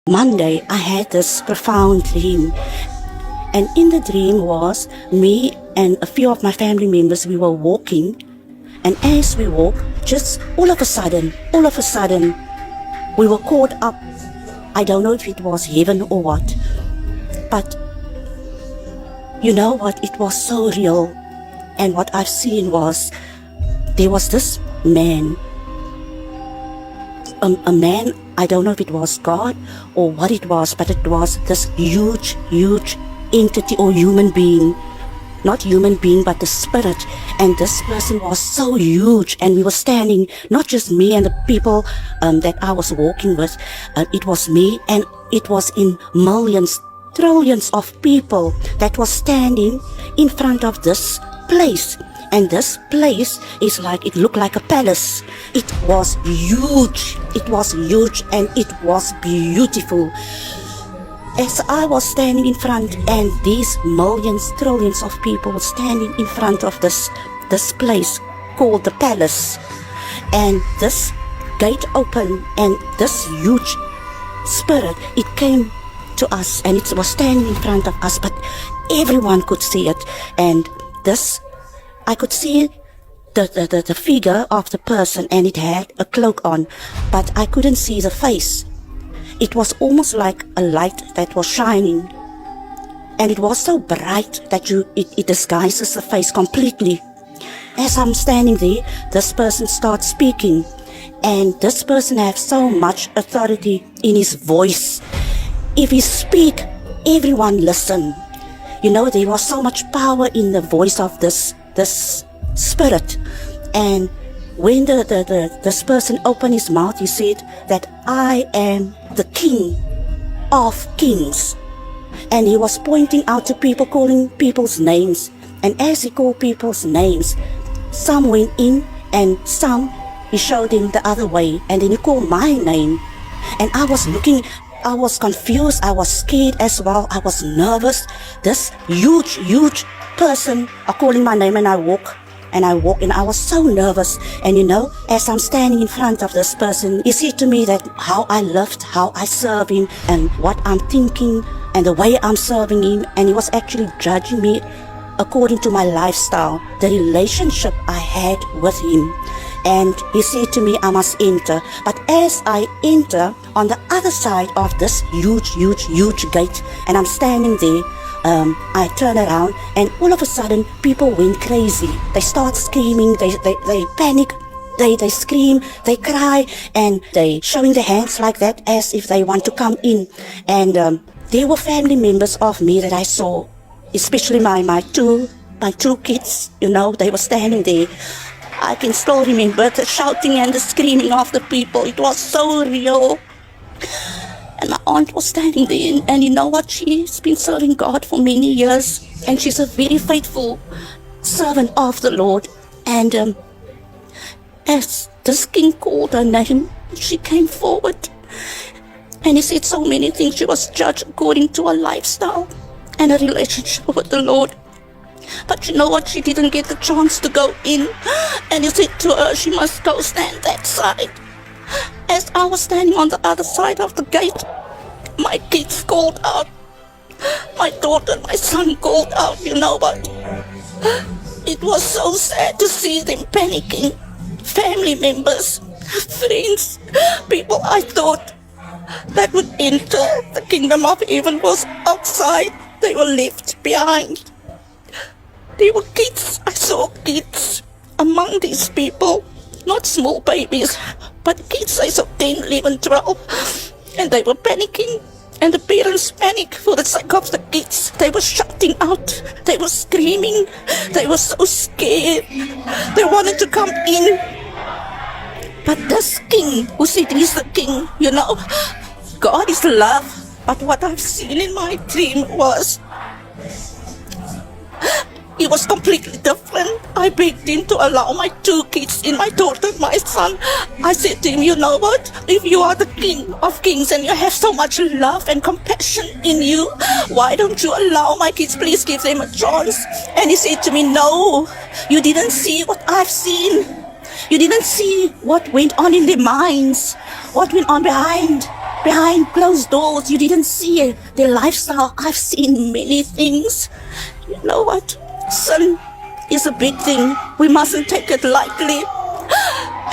Monday, I had this profound dream. And in the dream was me and a few of my family members, we were walking. And as we walked, just all of a sudden, we were caught up. I don't know if it was heaven or what. But you know what? It was so real. And what I've seen was, there was this man. A man, I don't know if it was God or what it was, but it was this huge entity or human being. Not human being, but the spirit. And this person was so huge, and we were standing, not just me and the people that I was walking with, it was me, and it was in millions, trillions of people that was standing in front of this place. And this place is like, it looked like a palace. It was huge, and it was beautiful. As I was standing in front, and these millions, trillions of people were standing in front of this place called the palace. And this gate opened, and this huge spirit, it came to us, and it was standing in front of us, but everyone could see it. And this, I could see the figure of the person, and it had a cloak on, but I couldn't see the face. It was almost like a light that was shining, and it was so bright that it disguises the face completely. As I'm standing there, this person starts speaking, and this person has so much authority in his voice. If he speak, everyone listen. You know, there was so much power in the voice of this spirit. And when this person opened his mouth, he said that I am the King of Kings. And he was pointing out to people, calling people's names. And as he called people's names, some went in, and some he showed him the other way. And then he called my name. And I was looking, I was confused, I was scared as well, I was nervous. This huge person calling my name, and I walk, and I was so nervous. And you know, as I'm standing in front of this person, he said to me that how I loved, how I serve him, and what I'm thinking, and the way I'm serving him. And he was actually judging me according to my lifestyle, the relationship I had with him. And he said to me, I must enter. But as I enter, on the other side of this huge gate, and I'm standing there, I turn around, and all of a sudden, people went crazy. They start screaming, they panic, they scream, they cry, and they showing their hands like that as if they want to come in. And there were family members of me that I saw, especially my two kids, you know, they were standing there. I can still remember the shouting and the screaming of the people. It was so real. And my aunt was standing there, and you know what? She's been serving God for many years, and she's a very faithful servant of the Lord. And as this king called her name, she came forward, and he said so many things. She was judged according to her lifestyle and her relationship with the Lord. But you know what? She didn't get the chance to go in. And he said to her, she must go stand that side. As I was standing on the other side of the gate, my kids called out. My daughter and my son called out, you know what? It was so sad to see them panicking. Family members, friends, people I thought that would enter the kingdom of heaven was outside. They were left behind. There were kids, I saw kids among these people, not small babies, but kids, I saw 10, 11, 12, and they were panicking, and the parents panicked for the sake of the kids. They were shouting out, they were screaming, they were so scared, they wanted to come in. But this king, who said he's the king, you know, God is love, but what I've seen in my dream was, it was completely different. I begged him to allow my two kids in, my daughter and my son. I said to him, you know what? If you are the King of Kings and you have so much love and compassion in you, why don't you allow my kids? Please give them a chance. And he said to me, no, you didn't see what I've seen. You didn't see what went on in their minds, what went on behind. behind closed doors. You didn't see their lifestyle. I've seen many things. You know what? Sin is a big thing. We mustn't take it lightly.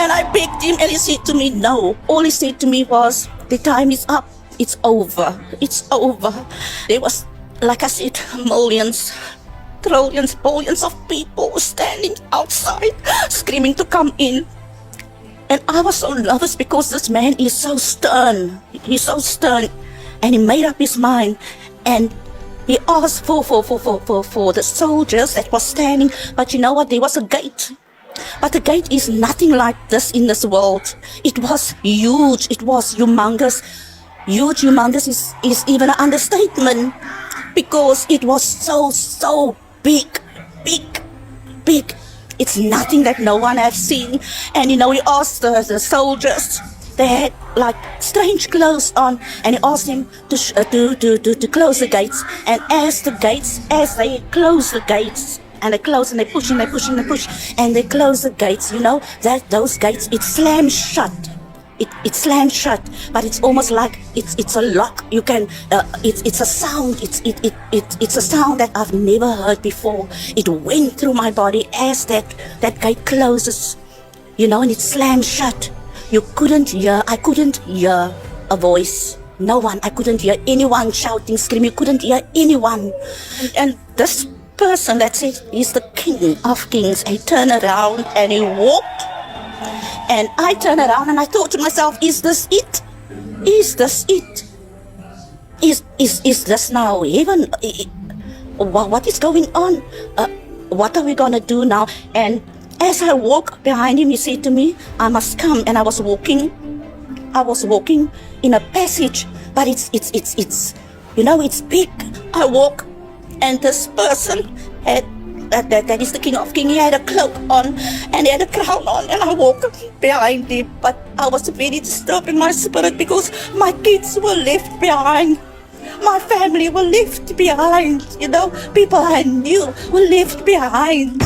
And I begged him and he said to me, no. All he said to me was, the time is up. It's over. It's over. There was, like I said, millions, trillions, billions of people standing outside, screaming to come in. And I was so nervous because this man is so stern. He's so stern. And he made up his mind. And he asked for the soldiers that was standing. But you know what? There was a gate. But the gate is nothing like this in this world. It was huge. It was humongous. Huge, humongous is even an understatement. Because it was so big. It's nothing that no one has seen. And you know, he asked the soldiers, they had like strange clothes on, and he asked them to close the gates. And as they close the gates, and they close and they push and they push and they push, and they close the gates, you know, that those gates, it slams shut. It slams shut, but it's almost like it's a lock. You can it's a sound. It's a sound that I've never heard before. It went through my body as that gate closes, you know, and it slams shut. You couldn't hear. I couldn't hear a voice. No one. I couldn't hear anyone shouting, screaming. You couldn't hear anyone. And this person that said he's the King of Kings, he turned around and he walked. And I turned around and I thought to myself, is this it? Is this it? Is this now heaven? What is going on? What are we going to do now? And as I walked behind him, he said to me, I must come. And I was walking in a passage, but it's you know, it's big. I walk, and this person had, that is the King of Kings, he had a cloak on and he had a crown on, and I walked behind him. But I was very disturbed in my spirit because my kids were left behind. My family were left behind, you know, people I knew were left behind.